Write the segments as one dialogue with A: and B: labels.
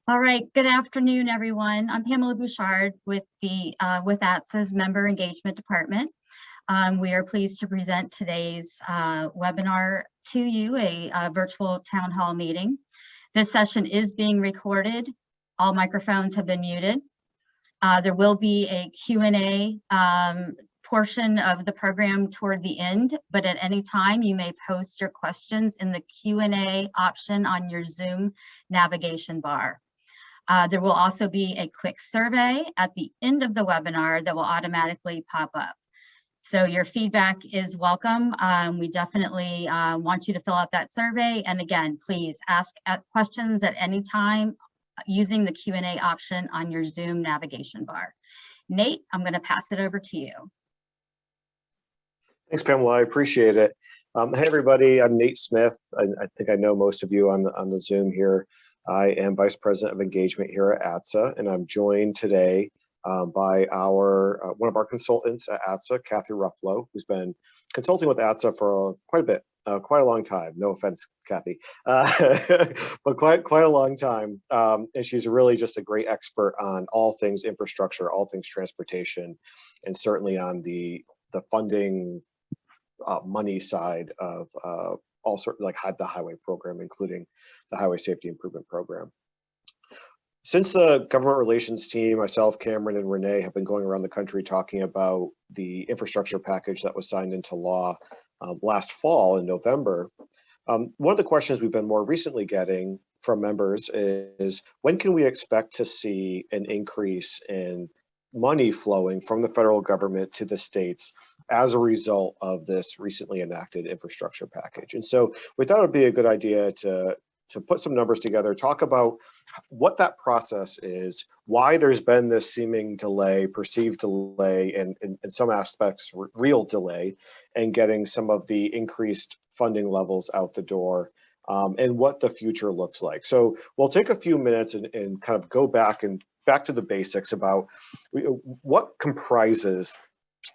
A: All right, good afternoon, everyone. I'm Pamela Bouchard with ATSSA's Member Engagement Department. We are pleased to present today's webinar to you, a virtual town hall meeting. This session is being recorded. All microphones have been muted. There will be a Q&A portion of the program toward the end, but at any time you may post your questions in the Q&A option on your Zoom navigation bar. There will also be a quick survey at the end of the webinar that will automatically pop up. So your feedback is welcome. We definitely want you to fill out that survey. And again, please ask questions at any time using the Q&A option on your Zoom navigation bar. Nate, I'm going to pass it over to you.
B: Thanks, Pamela. I appreciate it. Hey, everybody. I'm Nate Smith. I think I know most of you on the Zoom here. I am Vice President of Engagement here at ATSSA, and I'm joined today by one of our consultants at ATSSA, Kathy Ruffalo, who's been consulting with ATSSA for quite a bit, quite a long time. No offense, Kathy, but quite a long time. And she's really just a great expert on all things infrastructure, all things transportation, and certainly on the funding money side of all sorts, like the highway program, including the Highway Safety Improvement Program. Since the government relations team, myself, Cameron, and Renee have been going around the country talking about the infrastructure package that was signed into law last fall in November, one of the questions we've been more recently getting from members is, when can we expect to see an increase in money flowing from the federal government to the states as a result of this recently enacted infrastructure package? And so we thought it would be a good idea to put some numbers together, talk about what that process is, why there's been this seeming delay, perceived delay, and in some aspects, real delay, and getting some of the increased funding levels out the door, and what the future looks like. So we'll take a few minutes and kind of go back to the basics about what comprises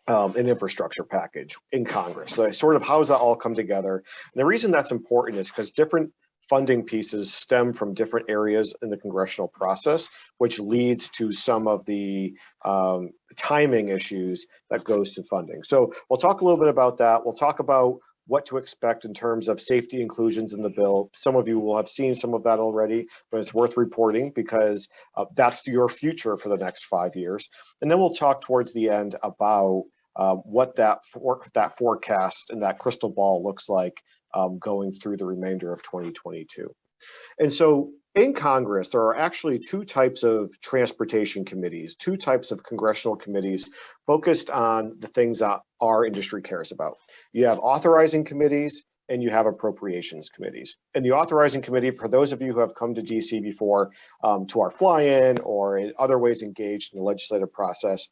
B: an infrastructure package in Congress. So sort of how does that all come together? And the reason that's important is because different funding pieces stem from different areas in the congressional process, which leads to some of the timing issues that goes to funding. So we'll talk a little bit about that. We'll talk about what to expect in terms of safety inclusions in the bill. Some of you will have seen some of that already, but it's worth reporting because that's your future for the next 5 years. And then we'll talk towards the end about what that forecast and that crystal ball looks like going through the remainder of 2022. And so in Congress, there are actually two types of transportation committees, two types of congressional committees focused on the things that our industry cares about. You have authorizing committees and you have appropriations committees. And the authorizing committee, for those of you who have come to DC before, to our fly-in or in other ways engaged in the legislative process,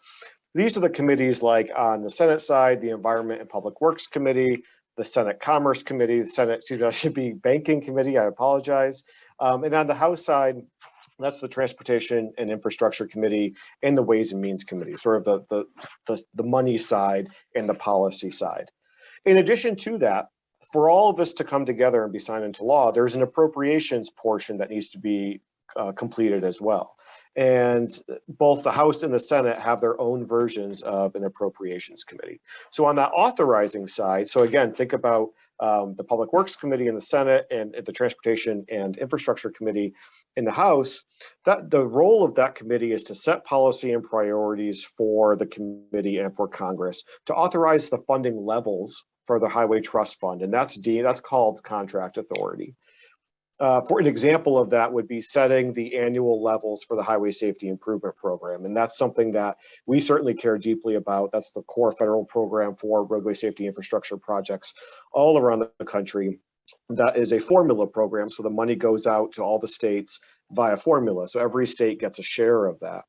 B: these are the committees like on the Senate side, the Environment and Public Works Committee, the Senate Commerce Committee, the Senate, excuse me, that should be Banking Committee, I apologize. And on the House side, that's the Transportation and Infrastructure Committee and the Ways and Means Committee, sort of the money side and the policy side. In addition to that, for all of this to come together and be signed into law, there's an appropriations portion that needs to be completed as well. And both the House and the Senate have their own versions of an appropriations committee. So on that authorizing side, so again, think about the Public Works Committee in the Senate and the Transportation and Infrastructure Committee in the House, that the role of that committee is to set policy and priorities for the committee and for Congress, to authorize the funding levels for the Highway Trust Fund, and that's called contract authority. For an example of that would be setting the annual levels for the Highway Safety Improvement Program. And that's something that we certainly care deeply about. That's the core federal program for roadway safety infrastructure projects all around the country. That is a formula program. So the money goes out to all the states via formula. So every state gets a share of that.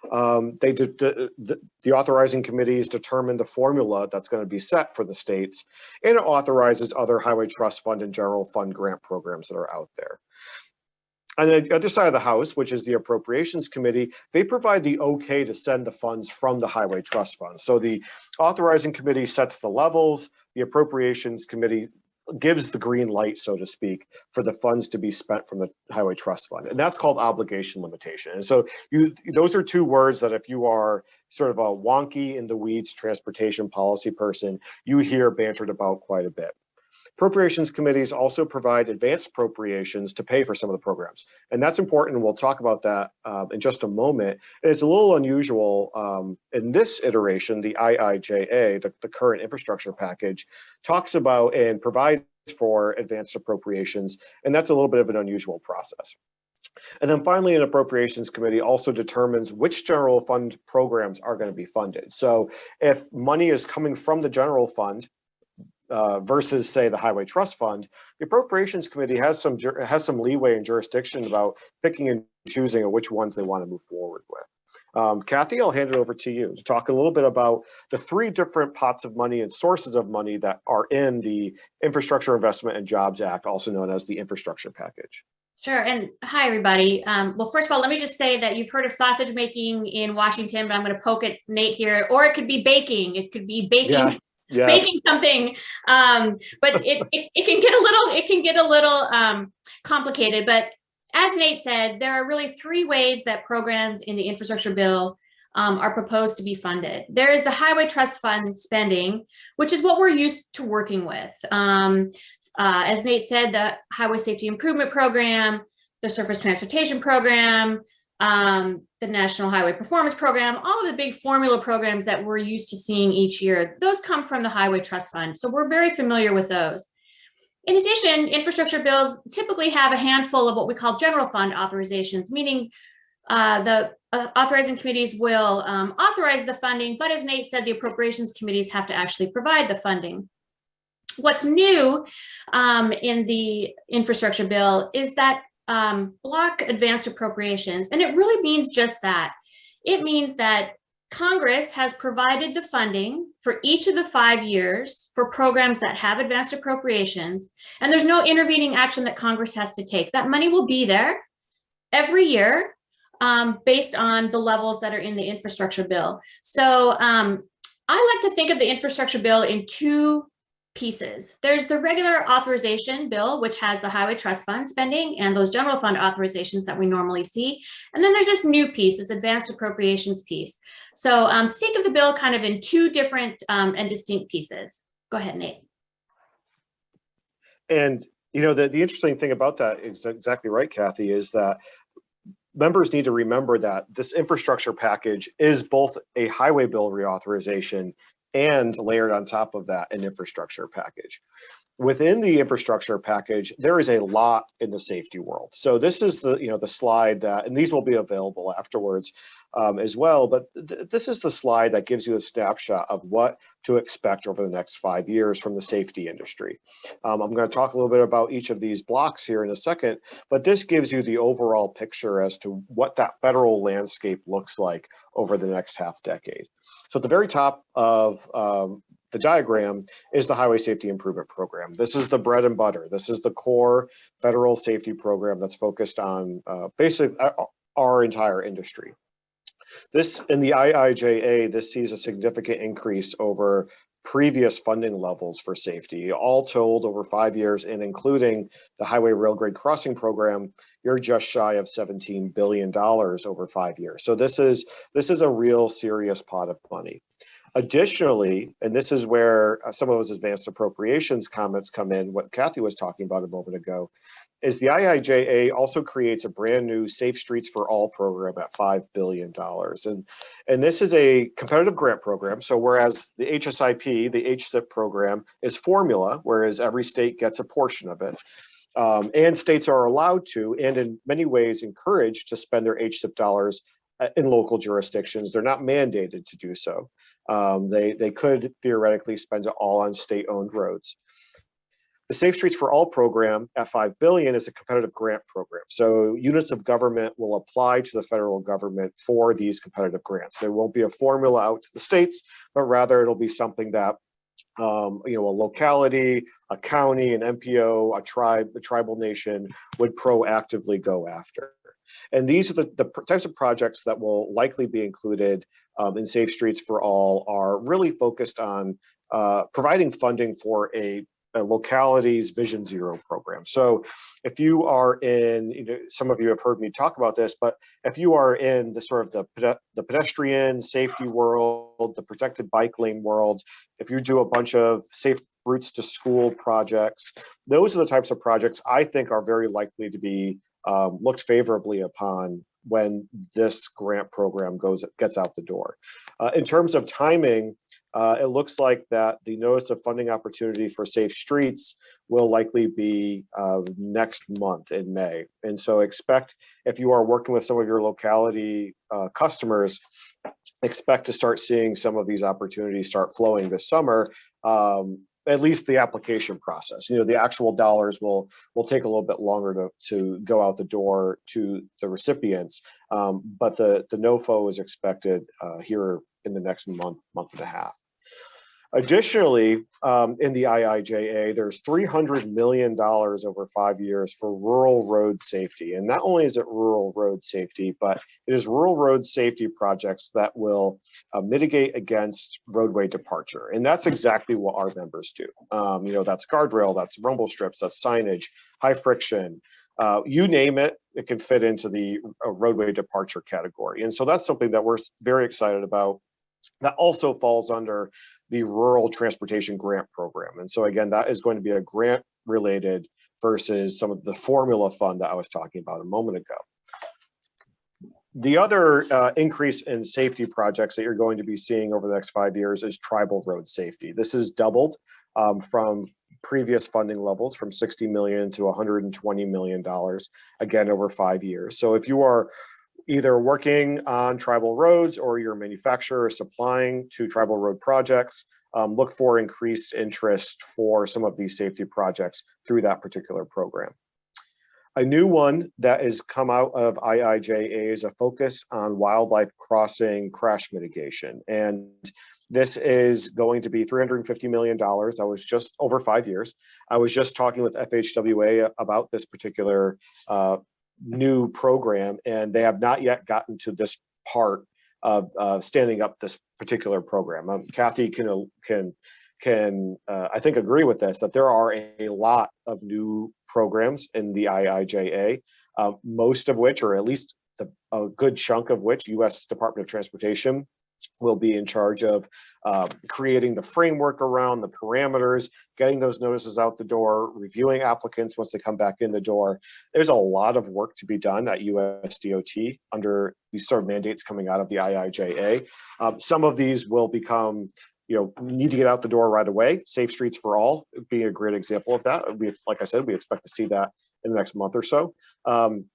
B: The authorizing committees determine the formula that's going to be set for the states, and it authorizes other highway trust fund and general fund grant programs that are out there. On the other side of the House, which is the Appropriations Committee, they provide the okay to send the funds from the Highway Trust Fund. So the authorizing committee sets the levels, the Appropriations Committee gives the green light, so to speak, for the funds to be spent from the Highway Trust Fund. And that's called obligation limitation. And so those are two words that if you are sort of a wonky in the weeds transportation policy person, you hear bantered about quite a bit. Appropriations committees also provide advanced appropriations to pay for some of the programs. And that's important, and we'll talk about that in just a moment. And it's a little unusual in this iteration, the IIJA, the current infrastructure package, talks about and provides for advanced appropriations, and that's a little bit of an unusual process. And then finally, an appropriations committee also determines which general fund programs are going to be funded. So if money is coming from the general fund, versus say the Highway Trust Fund, the Appropriations Committee has some leeway and jurisdiction about picking and choosing which ones they want to move forward with. Kathy, I'll hand it over to you to talk a little bit about the three different pots of money and sources of money that are in the Infrastructure Investment and Jobs Act, also known as the infrastructure package.
C: Sure, and hi everybody. Well, first of all, let me just say that you've heard of sausage making in Washington, but I'm going to poke at Nate here, or it could be baking. It could be baking. Yes. Yes. Making something, but it can get a little complicated. But as Nate said, there are really three ways that programs in the infrastructure bill are proposed to be funded. There is the Highway Trust Fund spending, which is what we're used to working with. As Nate said, the Highway Safety Improvement Program, the Surface Transportation Program, the National Highway Performance Program, all of the big formula programs that we're used to seeing each year, those come from the Highway Trust Fund. So we're very familiar with those. In addition, infrastructure bills typically have a handful of what we call general fund authorizations, meaning the authorizing committees will authorize the funding, but as Nate said, the appropriations committees have to actually provide the funding. What's new in the infrastructure bill is that block advanced appropriations, and it really means just that. It means that Congress has provided the funding for each of the 5 years for programs that have advanced appropriations, and there's no intervening action that Congress has to take. That money will be there every year based on the levels that are in the infrastructure bill. So I like to think of the infrastructure bill in two pieces. There's the regular authorization bill, which has the Highway Trust Fund spending and those general fund authorizations that we normally see. And then there's this new piece, this advanced appropriations piece. So think of the bill kind of in two different and distinct pieces. Go ahead, Nate.
B: And you know, the interesting thing about that is exactly right, Kathy, is that members need to remember that this infrastructure package is both a highway bill reauthorization and layered on top of that an infrastructure package. Within the infrastructure package, there is a lot in the safety world. So this is the slide that, and these will be available afterwards as well, but this is the slide that gives you a snapshot of what to expect over the next 5 years from the safety industry. I'm going to talk a little bit about each of these blocks here in a second, but this gives you the overall picture as to what that federal landscape looks like over the next half decade. So at the very top of the diagram is the Highway Safety Improvement Program. This is the bread and butter. This is the core federal safety program that's focused on basically our entire industry. This, in the IIJA, this sees a significant increase over previous funding levels for safety. All told, over 5 years, and including the Highway Rail Grade Crossing Program, you're just shy of $17 billion over 5 years. So this is a real serious pot of money. Additionally, and this is where some of those advanced appropriations comments come in, what Kathy was talking about a moment ago, is the IIJA also creates a brand new Safe Streets for All program at $5 billion. And this is a competitive grant program. So whereas the HSIP, the HSIP program, is formula, whereas every state gets a portion of it. And states are allowed to, and in many ways encouraged to spend their HSIP dollars in local jurisdictions. They're not mandated to do so. They could theoretically spend it all on state-owned roads. The Safe Streets for All program at $5 billion is a competitive grant program. So units of government will apply to the federal government for these competitive grants. There won't be a formula out to the states, but rather it'll be something that a locality, a county, an MPO, a tribe, a tribal nation would proactively go after. And these are the types of projects that will likely be included in Safe Streets for All are really focused on providing funding for a a locality's Vision Zero program. So if you are in, some of you have heard me talk about this, but if you are in the sort of the pedestrian safety world, the protected bike lane world, if you do a bunch of safe routes to school projects, those are the types of projects I think are very likely to be looked favorably upon when this grant program gets out the door. In terms of timing, it looks like that the notice of funding opportunity for safe streets will likely be next month in May. And so expect, if you are working with some of your locality customers, expect to start seeing some of these opportunities start flowing this summer. At least the application process, the actual dollars will take a little bit longer to go out the door to the recipients, but the NOFO is expected here in the next month and a half. Additionally, in the IIJA, there's $300 million over 5 years for rural road safety. And not only is it rural road safety, but it is rural road safety projects that will mitigate against roadway departure. And that's exactly what our members do. That's guardrail, that's rumble strips, that's signage, high friction, you name it, it can fit into the roadway departure category. And so that's something that we're very excited about. That also falls under the Rural Transportation Grant Program. And so again, that is going to be a grant related versus some of the formula fund that I was talking about a moment ago. The other increase in safety projects that you're going to be seeing over the next 5 years is tribal road safety. This is doubled from previous funding levels, from $60 million to $120 million, again, over 5 years. So if you are either working on tribal roads or you're a manufacturer supplying to tribal road projects, look for increased interest for some of these safety projects through that particular program. A new one that has come out of IIJA is a focus on wildlife crossing crash mitigation. And this is going to be $350 million. I was just over 5 years. I was just talking with FHWA about this particular new program, and they have not yet gotten to this part of standing up this particular program. Kathy can I think agree with this, that there are a lot of new programs in the IIJA, most of which, or at least a good chunk of which, U.S. Department of Transportation will be in charge of creating the framework around, the parameters, getting those notices out the door, reviewing applicants once they come back in the door. There's a lot of work to be done at US DOT under these sort of mandates coming out of the IIJA. Some of these will become, need to get out the door right away. Safe Streets for All being a great example of that. Like I said, we expect to see that in the next month or so.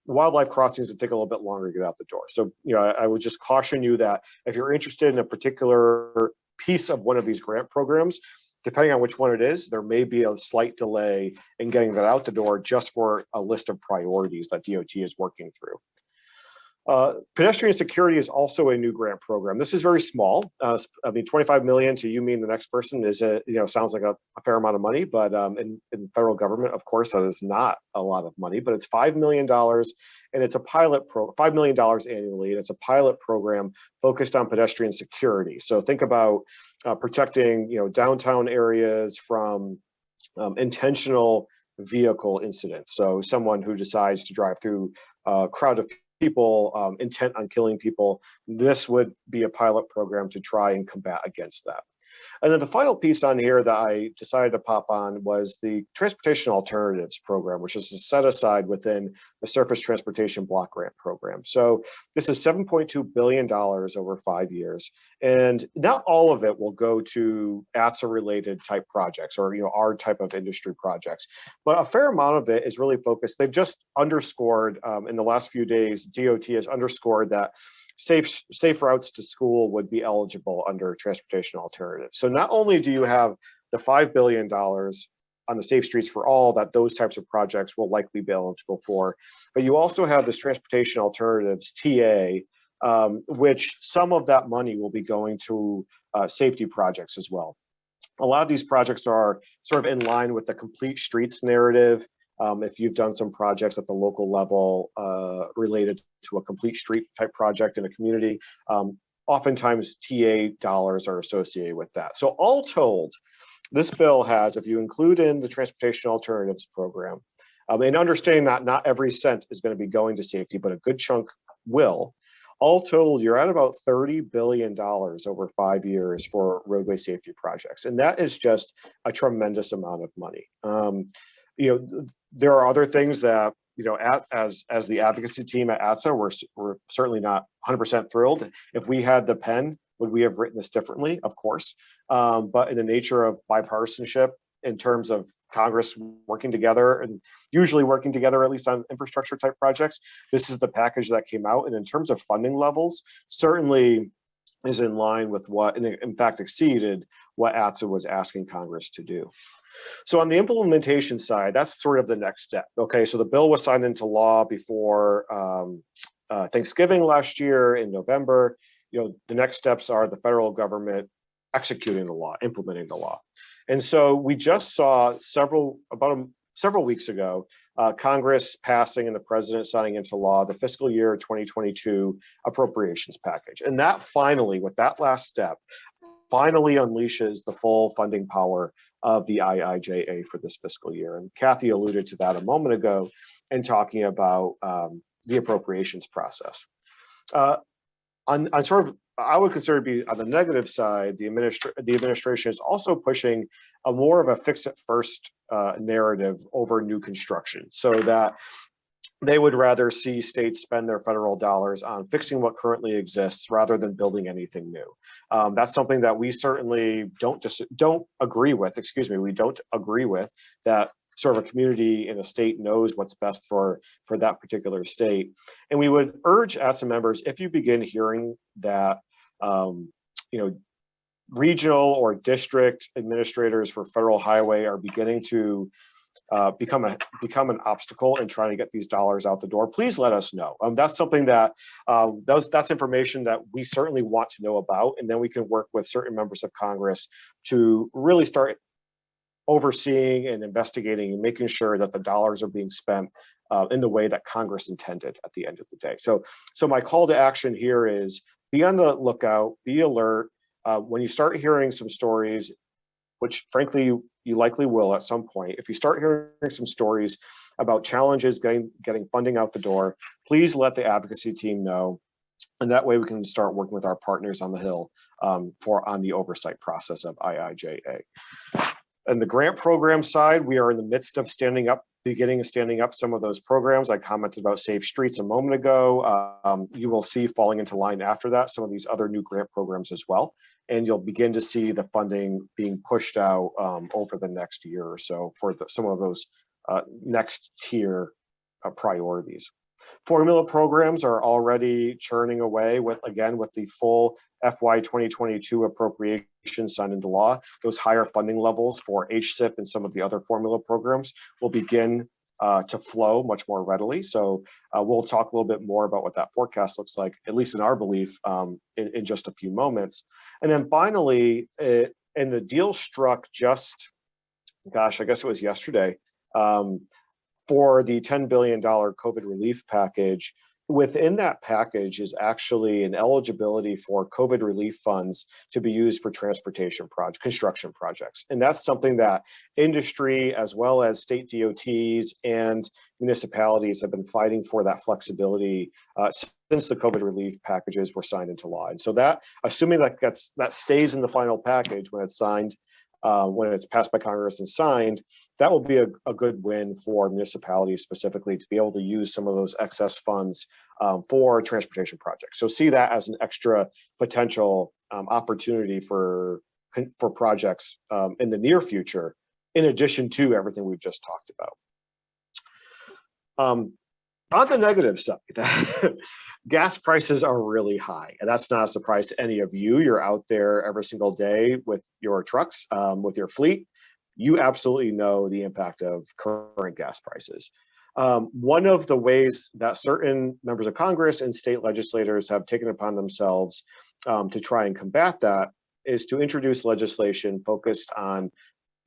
B: Wildlife crossings will take a little bit longer to get out the door. So, I would just caution you that if you're interested in a particular piece of one of these grant programs, depending on which one it is, there may be a slight delay in getting that out the door just for a list of priorities that DOT is working through. Pedestrian security is also a new grant program. This is very small. $25 million to you, me, and the next person is sounds like a fair amount of money, but in federal government, of course, that is not a lot of money. But it's $5 million, and it's a pilot $5 million annually, and it's a pilot program focused on pedestrian security. So think about protecting downtown areas from intentional vehicle incidents. So someone who decides to drive through a crowd of people intent on killing people, this would be a pilot program to try and combat against that. And then the final piece on here that I decided to pop on was the Transportation Alternatives Program, which is set aside within the Surface Transportation Block Grant Program. So this is $7.2 billion over 5 years. And not all of it will go to ATSSA related type projects or our type of industry projects, but a fair amount of it is really focused. They've just underscored in the last few days, DOT has underscored that safe routes to school would be eligible under transportation alternatives. So not only do you have the $5 billion on the Safe Streets for All that those types of projects will likely be eligible for, but you also have this transportation alternatives TA, which some of that money will be going to safety projects as well. A lot of these projects are sort of in line with the Complete Streets narrative. If you've done some projects at the local level related to a complete street type project in a community, oftentimes TA dollars are associated with that. So all told, this bill has, if you include in the Transportation Alternatives Program, and understanding that not every cent is going to be going to safety, but a good chunk will, all told, you're at about $30 billion over 5 years for roadway safety projects. And that is just a tremendous amount of money. There are other things that, as the advocacy team at ATSSA, we're certainly not 100% thrilled. If we had the pen, would we have written this differently? Of course. But in the nature of bipartisanship, in terms of Congress working together and usually working together, at least on infrastructure type projects, this is the package that came out. And in terms of funding levels, certainly is in line with what, and in fact exceeded what ATSSA was asking Congress to do. So on the implementation side, that's sort of the next step. Okay, so the bill was signed into law before Thanksgiving last year in November. The next steps are the federal government executing the law, implementing the law. And so we just saw several weeks ago, Congress passing and the president signing into law the fiscal year 2022 appropriations package. And that finally, with that last step, finally unleashes the full funding power of the IIJA for this fiscal year. And Kathy alluded to that a moment ago in talking about the appropriations process. I would consider to be on the negative side, the administration is also pushing a more of a fix-it-first narrative over new construction, so that they would rather see states spend their federal dollars on fixing what currently exists rather than building anything new. That's something that we certainly don't agree with. We don't agree with that. Sort of a community in a state knows what's best for that particular state. And we would urge ATSSA members, if you begin hearing that regional or district administrators for federal highway are beginning to become an obstacle in trying to get these dollars out the door, please let us know. That's something that that's information that we certainly want to know about, and then we can work with certain members of Congress to really start overseeing and investigating and making sure that the dollars are being spent in the way that Congress intended at the end of the day. So my call to action here is be on the lookout, be alert. When you start hearing some stories, which frankly you likely will at some point, if you start hearing some stories about challenges getting funding out the door, please let the advocacy team know. And that way we can start working with our partners on the Hill on the oversight process of IIJA. And the grant program side, we are in the midst of beginning of standing up some of those programs. I commented about Safe Streets a moment ago. You will see falling into line after that some of these other new grant programs as well. And you'll begin to see the funding being pushed out over the next year or so for some of those next tier priorities. Formula programs are already churning away with the full FY 2022 appropriations signed into law. Those higher funding levels for HSIP and some of the other formula programs will begin to flow much more readily. So we'll talk a little bit more about what that forecast looks like, at least in our belief, in just a few moments. And then finally, and the deal struck just, I guess it was yesterday, for the $10 billion COVID relief package. Within that package is actually an eligibility for COVID relief funds to be used for construction projects. And that's something that industry, as well as state DOTs and municipalities, have been fighting for, that flexibility since the COVID relief packages were signed into law. And so that, assuming that stays in the final package when it's signed, when it's passed by Congress and signed, that will be a good win for municipalities specifically to be able to use some of those excess funds for transportation projects. So see that as an extra potential opportunity for projects in the near future, in addition to everything we've just talked about. On the negative side, gas prices are really high, and that's not a surprise to any of you. You're out there every single day with your trucks, with your fleet. You absolutely know the impact of current gas prices. One of the ways that certain members of Congress and state legislators have taken upon themselves to try and combat that is to introduce legislation focused on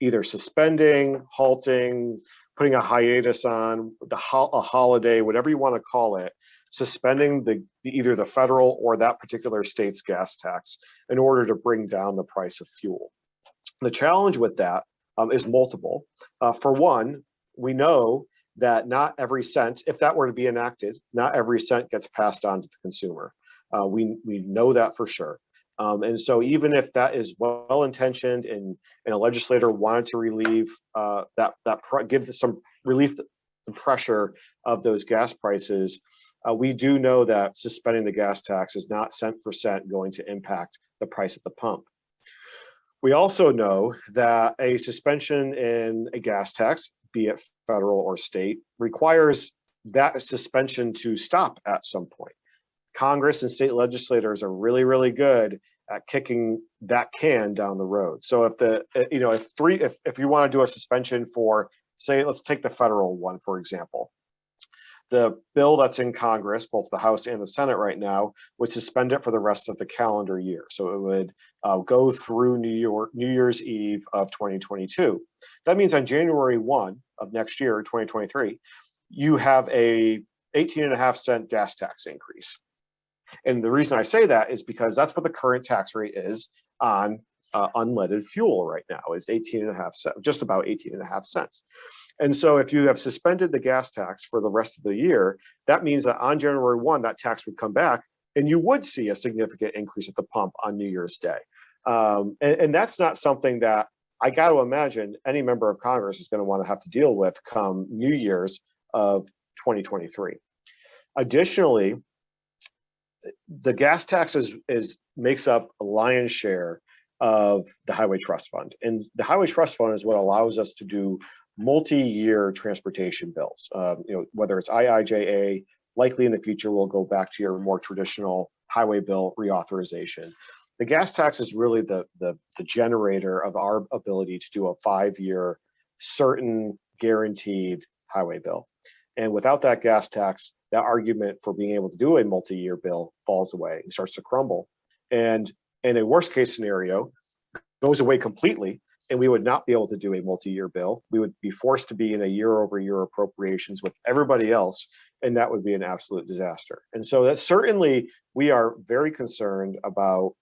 B: either suspending, halting, putting a hiatus on, a holiday, whatever you want to call it, suspending either the federal or that particular state's gas tax in order to bring down the price of fuel. The challenge with that is multiple. For one, we know that not every cent, if that were to be enacted, not every cent gets passed on to the consumer. We know that for sure. And so even if that is well-intentioned and a legislator wanted to relieve give some relief the pressure of those gas prices, we do know that suspending the gas tax is not cent for cent going to impact the price at the pump. We also know that a suspension in a gas tax, be it federal or state, requires that suspension to stop at some point. Congress and state legislators are really, really good at kicking that can down the road. So if you want to do a suspension for, say, let's take the federal one, for example. The bill that's in Congress, both the House and the Senate right now, would suspend it for the rest of the calendar year. So it would go through New Year's Eve of 2022. That means on January 1 of next year, 2023, you have a 18.5-cent gas tax increase. And the reason I say that is because that's what the current tax rate is on unleaded fuel right now, is 18.5 cents, just about 18.5 cents. And so if you have suspended the gas tax for the rest of the year, that means that on January 1, that tax would come back and you would see a significant increase at the pump on New Year's Day. And that's not something that I got to imagine any member of Congress is going to want to have to deal with come New Year's of 2023. Additionally, the gas tax makes up a lion's share of the Highway Trust Fund. And the Highway Trust Fund is what allows us to do multi-year transportation bills. Whether it's IIJA, likely in the future we'll go back to your more traditional highway bill reauthorization. The gas tax is really the generator of our ability to do a 5-year certain guaranteed highway bill. And without that gas tax, that argument for being able to do a multi-year bill falls away and starts to crumble. And in a worst case scenario, goes away completely, and we would not be able to do a multi-year bill. We would be forced to be in a year-over-year appropriations with everybody else, and that would be an absolute disaster. And so that certainly we are very concerned about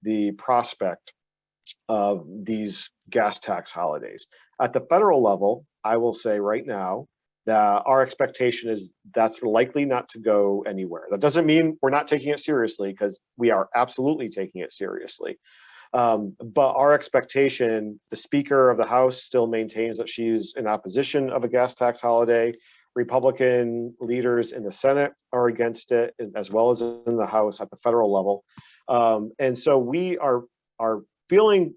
B: the prospect of these gas tax holidays. At the federal level, I will say right now that our expectation is that's likely not to go anywhere. That doesn't mean we're not taking it seriously, because we are absolutely taking it seriously. But our expectation, the Speaker of the House still maintains that she's in opposition of a gas tax holiday. Republican leaders in the Senate are against it, as well as in the House at the federal level. And so we are feeling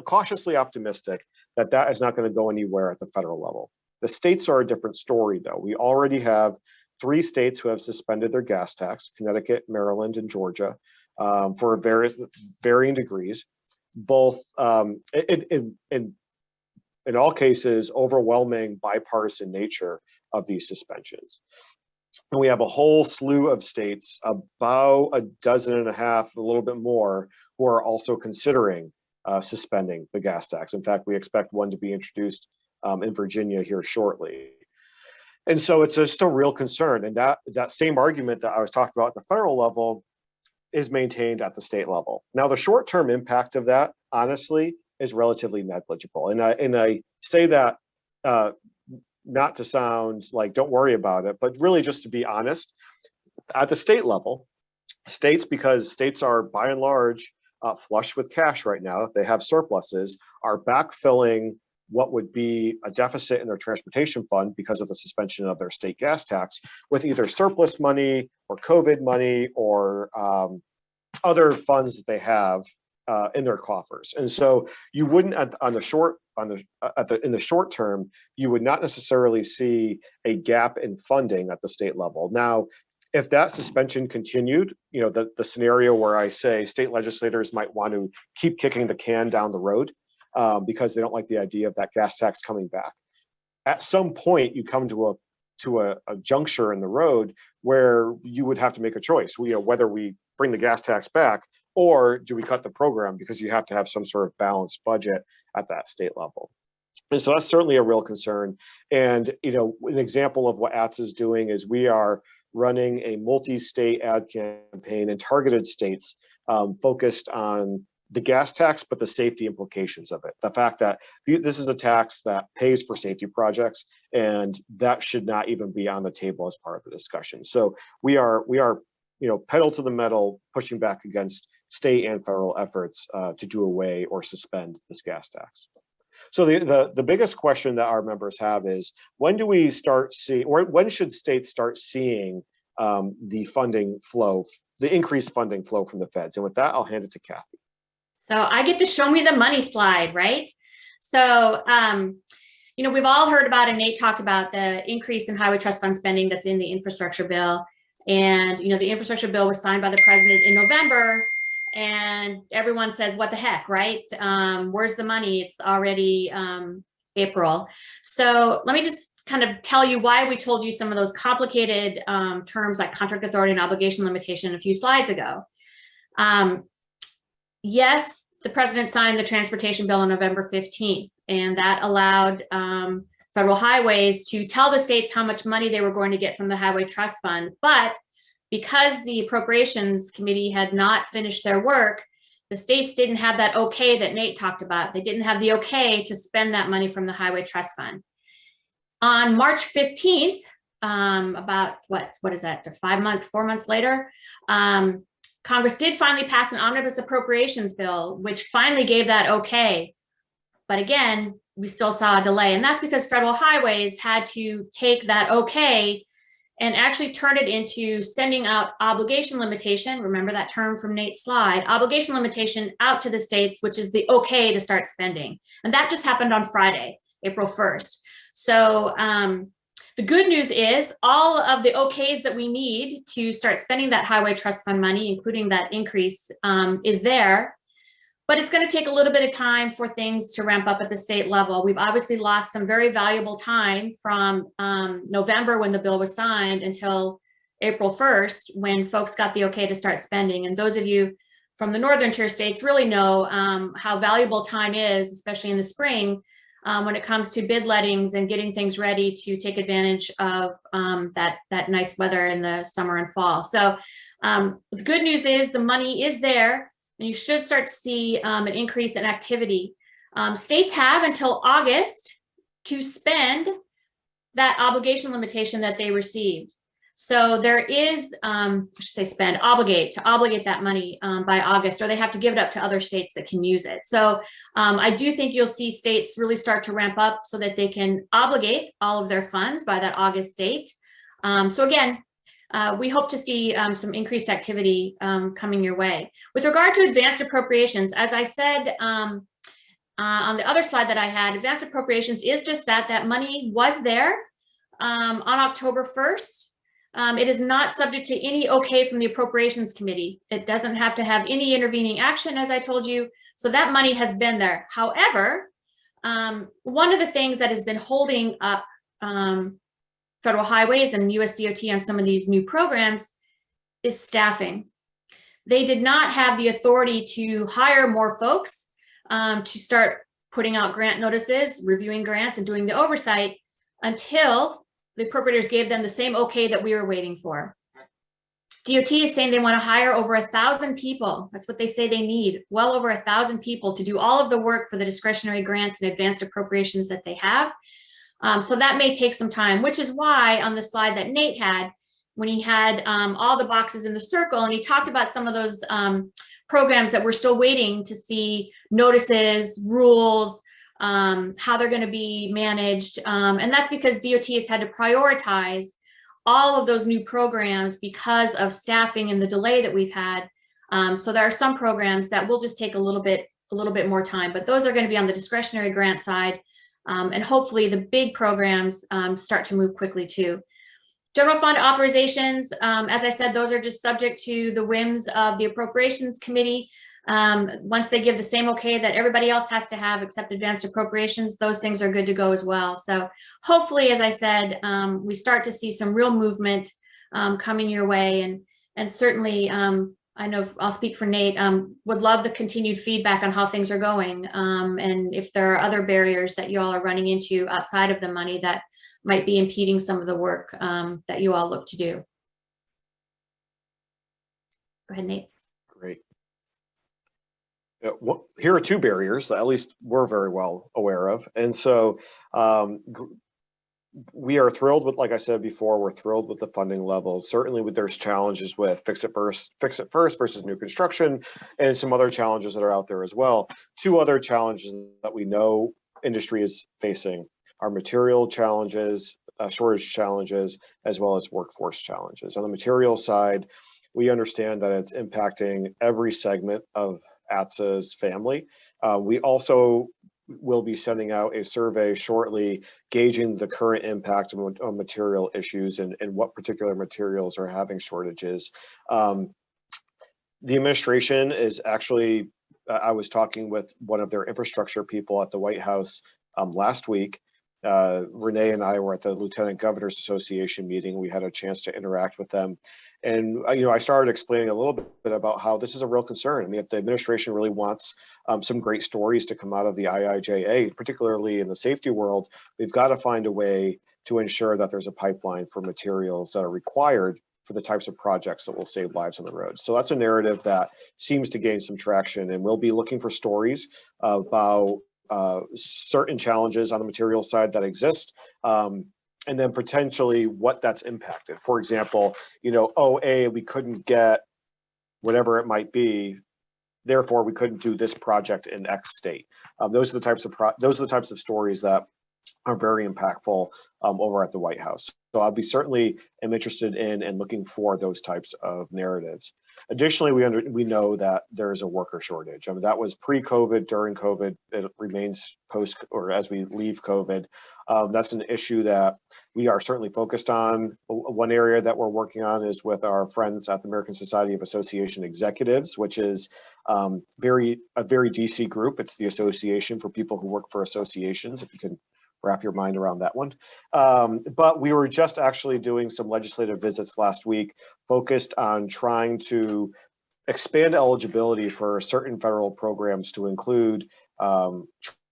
B: cautiously optimistic that that is not going to go anywhere at the federal level. The states are a different story, though. We already have 3 states who have suspended their gas tax: Connecticut, Maryland, and Georgia, for varying degrees. Both in all cases, overwhelming bipartisan nature of these suspensions. And we have a whole slew of states, about 12.5, a little bit more, who are also considering suspending the gas tax. In fact, we expect one to be introduced in Virginia here shortly. And so it's just a real concern. And that same argument that I was talking about at the federal level is maintained at the state level. Now, the short-term impact of that, honestly, is relatively negligible. And I say that not to sound like don't worry about it, but really just to be honest. At the state level, because states are by and large flush with cash right now, they have surpluses, are backfilling what would be a deficit in their transportation fund because of the suspension of their state gas tax with either surplus money or COVID money or other funds that they have in their coffers. And so you wouldn't in the short term, you would not necessarily see a gap in funding at the state level. Now, if that suspension continued, the scenario where I say state legislators might want to keep kicking the can down the road because they don't like the idea of that gas tax coming back. At some point, you come to a juncture in the road where you would have to make a choice. Whether we bring the gas tax back or do we cut the program, because you have to have some sort of balanced budget at that state level. And so that's certainly a real concern. And an example of what ATSSA is doing is we are running a multi-state ad campaign in targeted states focused on the gas tax, but the safety implications of it. The fact that this is a tax that pays for safety projects, and that should not even be on the table as part of the discussion. So we are, pedal to the metal, pushing back against state and federal efforts to do away or suspend this gas tax. So the biggest question that our members have is, when do we start seeing, or when should states start seeing the funding flow, the increased funding flow from the feds? And with that, I'll hand it to Kathy.
C: So I get to show me the money slide, right? So, we've all heard about, and Nate talked about, the increase in highway trust fund spending that's in the infrastructure bill. And, the infrastructure bill was signed by the president in November, and everyone says, what the heck, right? Where's the money? It's already April. So let me just kind of tell you why we told you some of those complicated terms like contract authority and obligation limitation a few slides ago. Yes, the president signed the transportation bill on November 15th, and that allowed federal highways to tell the states how much money they were going to get from the highway trust fund. But because the appropriations committee had not finished their work, the states didn't have that okay that Nate talked about. They didn't have the okay to spend that money from the highway trust fund. On March 15th, about what is that, 4 months later, Congress did finally pass an omnibus appropriations bill, which finally gave that okay. But again, we still saw a delay. And that's because federal highways had to take that okay and actually turn it into sending out obligation limitation. Remember that term from Nate's slide, obligation limitation out to the states, which is the okay to start spending. And that just happened on Friday, April 1st. So the good news is all of the okays that we need to start spending that highway trust fund money, including that increase, is there. But it's going to take a little bit of time for things to ramp up at the state level. We've obviously lost some very valuable time from November when the bill was signed until April 1st, when folks got the okay to start spending. And those of you from the northern tier states really know how valuable time is, especially in the spring, when it comes to bid lettings and getting things ready to take advantage of that nice weather in the summer and fall. So the good news is the money is there, and you should start to see an increase in activity. States have until August to spend that obligation limitation that they received. So there is, I should say to obligate that money by August, or they have to give it up to other states that can use it. So I do think you'll see states really start to ramp up so that they can obligate all of their funds by that August date. So again, we hope to see some increased activity coming your way. With regard to advanced appropriations, as I said on the other slide that I had, advanced appropriations is just that money was there on October 1st. It is not subject to any okay from the Appropriations Committee. It doesn't have to have any intervening action, as I told you. So that money has been there. However, one of the things that has been holding up federal highways and USDOT on some of these new programs is staffing. They did not have the authority to hire more folks to start putting out grant notices, reviewing grants, and doing the oversight until the appropriators gave them the same okay that we were waiting for. DOT is saying they want to hire over 1,000 people. That's what they say they need. Well over 1,000 people to do all of the work for the discretionary grants and advanced appropriations that they have. So that may take some time, which is why on the slide that Nate had, when he had all the boxes in the circle, and he talked about some of those programs that we're still waiting to see notices, rules, how they're going to be managed. And that's because DOT has had to prioritize all of those new programs because of staffing and the delay that we've had. So there are some programs that will just take a little bit more time, but those are going to be on the discretionary grant side. And hopefully the big programs start to move quickly too. General fund authorizations, as I said, those are just subject to the whims of the Appropriations Committee. Once they give the same okay that everybody else has to have except advanced appropriations, those things are good to go as well. So hopefully, as I said, we start to see some real movement coming your way. And certainly, I know I'll speak for Nate, would love the continued feedback on how things are going. And if there are other barriers that you all are running into outside of the money that might be impeding some of the work that you all look to do. Go ahead, Nate.
B: Great. here are two barriers that at least we're very well aware of. And so we are thrilled with, like I said before, we're thrilled with the funding levels. Certainly there's challenges with fix it first versus new construction, and some other challenges that are out there as well. Two other challenges that we know industry is facing are material challenges, shortage challenges, as well as workforce challenges. On the material side, we understand that it's impacting every segment of ATSSA's family. We also will be sending out a survey shortly gauging the current impact on material issues and what particular materials are having shortages. The administration is actually, I was talking with one of their infrastructure people at the White House last week. Renee and I were at the Lieutenant Governors Association meeting. We had a chance to interact with them. And I started explaining a little bit about how this is a real concern. I mean, if the administration really wants some great stories to come out of the IIJA, particularly in the safety world, we've got to find a way to ensure that there's a pipeline for materials that are required for the types of projects that will save lives on the road. So that's a narrative that seems to gain some traction, and we'll be looking for stories about certain challenges on the material side that exist. And then potentially what that's impacted. For example, we couldn't get whatever it might be, therefore we couldn't do this project in X state. Those are the types of stories that are very impactful over at the White House. So I'll be certainly am interested in and looking for those types of narratives. Additionally, we know that there is a worker shortage. I mean, that was pre-COVID, during COVID, it remains post or as we leave COVID. That's an issue that we are certainly focused on. One area that we're working on is with our friends at the American Society of Association Executives, which is a very DC group. It's the association for people who work for associations, if you can wrap your mind around that one. But we were just actually doing some legislative visits last week focused on trying to expand eligibility for certain federal programs to include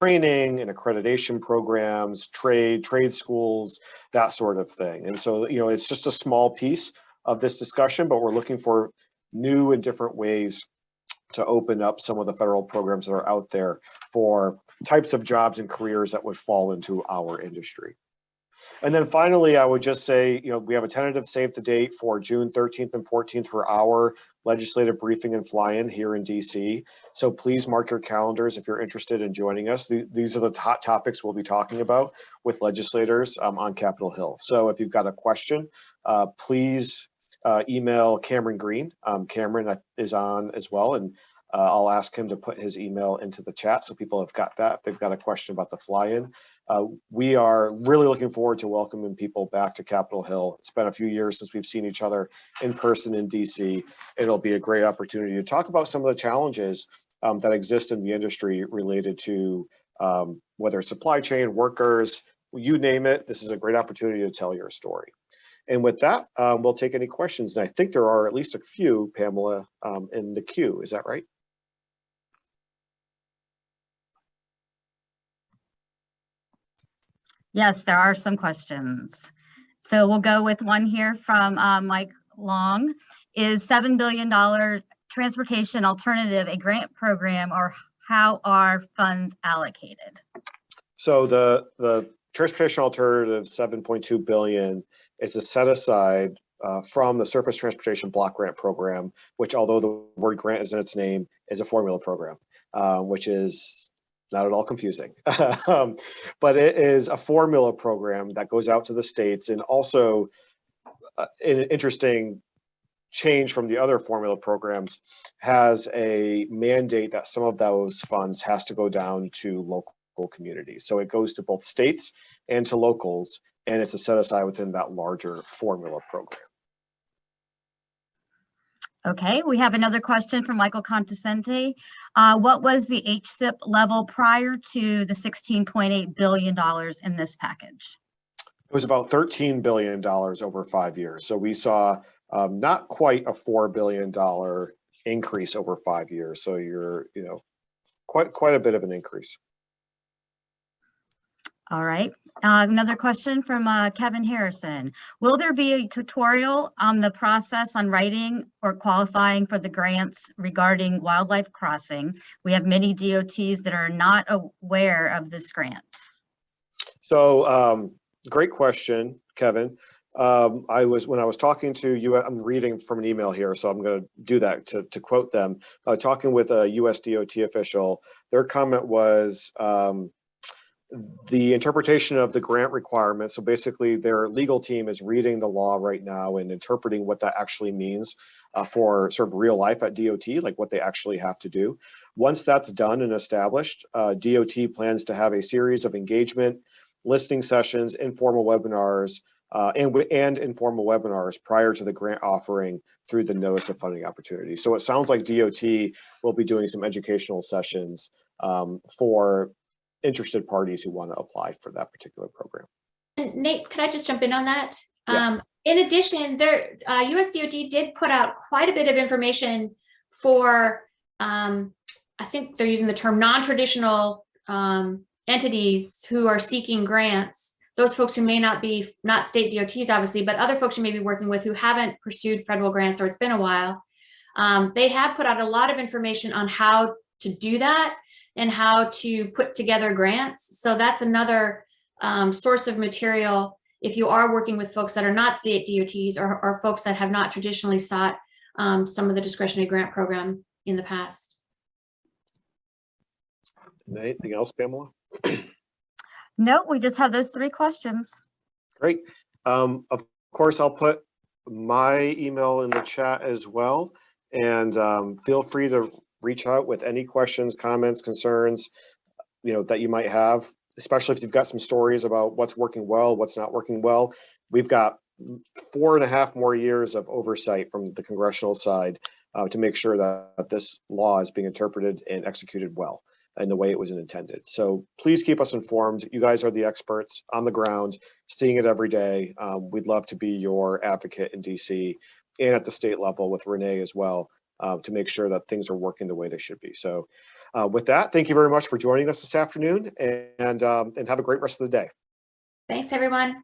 B: training and accreditation programs, trade schools, that sort of thing. And so, it's just a small piece of this discussion, but we're looking for new and different ways to open up some of the federal programs that are out there for types of jobs and careers that would fall into our industry. And then finally, I would just say, we have a tentative save the date for June 13th and 14th for our legislative briefing and fly-in here in DC. So please mark your calendars if you're interested in joining us. These are the hot topics we'll be talking about with legislators on Capitol Hill. So if you've got a question, please email Cameron Green. Cameron is on as well, and I'll ask him to put his email into the chat so people have got that if they've got a question about the fly-in. We are really looking forward to welcoming people back to Capitol Hill. It's been a few years since we've seen each other in person in DC. It'll be a great opportunity to talk about some of the challenges that exist in the industry related to whether it's supply chain, workers, you name it. This is a great opportunity to tell your story. And with that, we'll take any questions. And I think there are at least a few, Pamela, in the queue. Is that right?
A: Yes, there are some questions. So we'll go with one here from Mike Long. Is $7 billion transportation alternative a grant program, or how are funds allocated? So
B: the transportation alternative 7.2 billion is a set aside from the Surface Transportation Block Grant Program, which, although the word grant is in its name, is a formula program, which is not at all confusing. But it is a formula program that goes out to the states, and also an interesting change from the other formula programs, has a mandate that some of those funds has to go down to local communities. So it goes to both states and to locals, and it's a set aside within that larger formula program.
A: Okay, we have another question from Michael Contasente. What was the HSIP level prior to the $16.8 billion in this package?
B: It was about $13 billion over 5 years. So we saw not quite a $4 billion increase over 5 years. So you're, quite a bit of an increase.
A: All right. Another question from Kevin Harrison. Will there be a tutorial on the process on writing or qualifying for the grants regarding wildlife crossing? We have many DOTs that are not aware of this grant.
B: So great question, Kevin. When I was talking to you, I'm reading from an email here, so I'm going to do that to quote them. Talking with a US DOT official, their comment was the interpretation of the grant requirements. So basically their legal team is reading the law right now and interpreting what that actually means for sort of real life at DOT, like what they actually have to do. Once that's done and established, DOT plans to have a series of engagement, listening sessions, informal webinars, and informal webinars prior to the grant offering through the notice of funding opportunity. So it sounds like DOT will be doing some educational sessions for interested parties who want to apply for that particular program.
C: And Nate, could I just jump in on that?
B: Yes.
C: In addition, US DOT did put out quite a bit of information for, I think they're using the term non-traditional entities who are seeking grants. Those folks who may not be, not state DOTs obviously, but other folks you may be working with who haven't pursued federal grants or it's been a while. They have put out a lot of information on how to do that and how to put together grants. So that's another source of material if you are working with folks that are not state DOTs or folks that have not traditionally sought some of the discretionary grant program in the past.
B: Anything else, Pamela?
A: No, we just have those 3 questions.
B: Great. Of course, I'll put my email in the chat as well. And feel free to reach out with any questions, comments, concerns, that you might have, especially if you've got some stories about what's working well, what's not working well. We've got 4.5 more years of oversight from the congressional side to make sure that this law is being interpreted and executed well in the way it was intended. So please keep us informed. You guys are the experts on the ground, seeing it every day. We'd love to be your advocate in DC and at the state level with Renee as well, to make sure that things are working the way they should be. So with that, thank you very much for joining us this afternoon, and have a great rest of the day.
C: Thanks, everyone.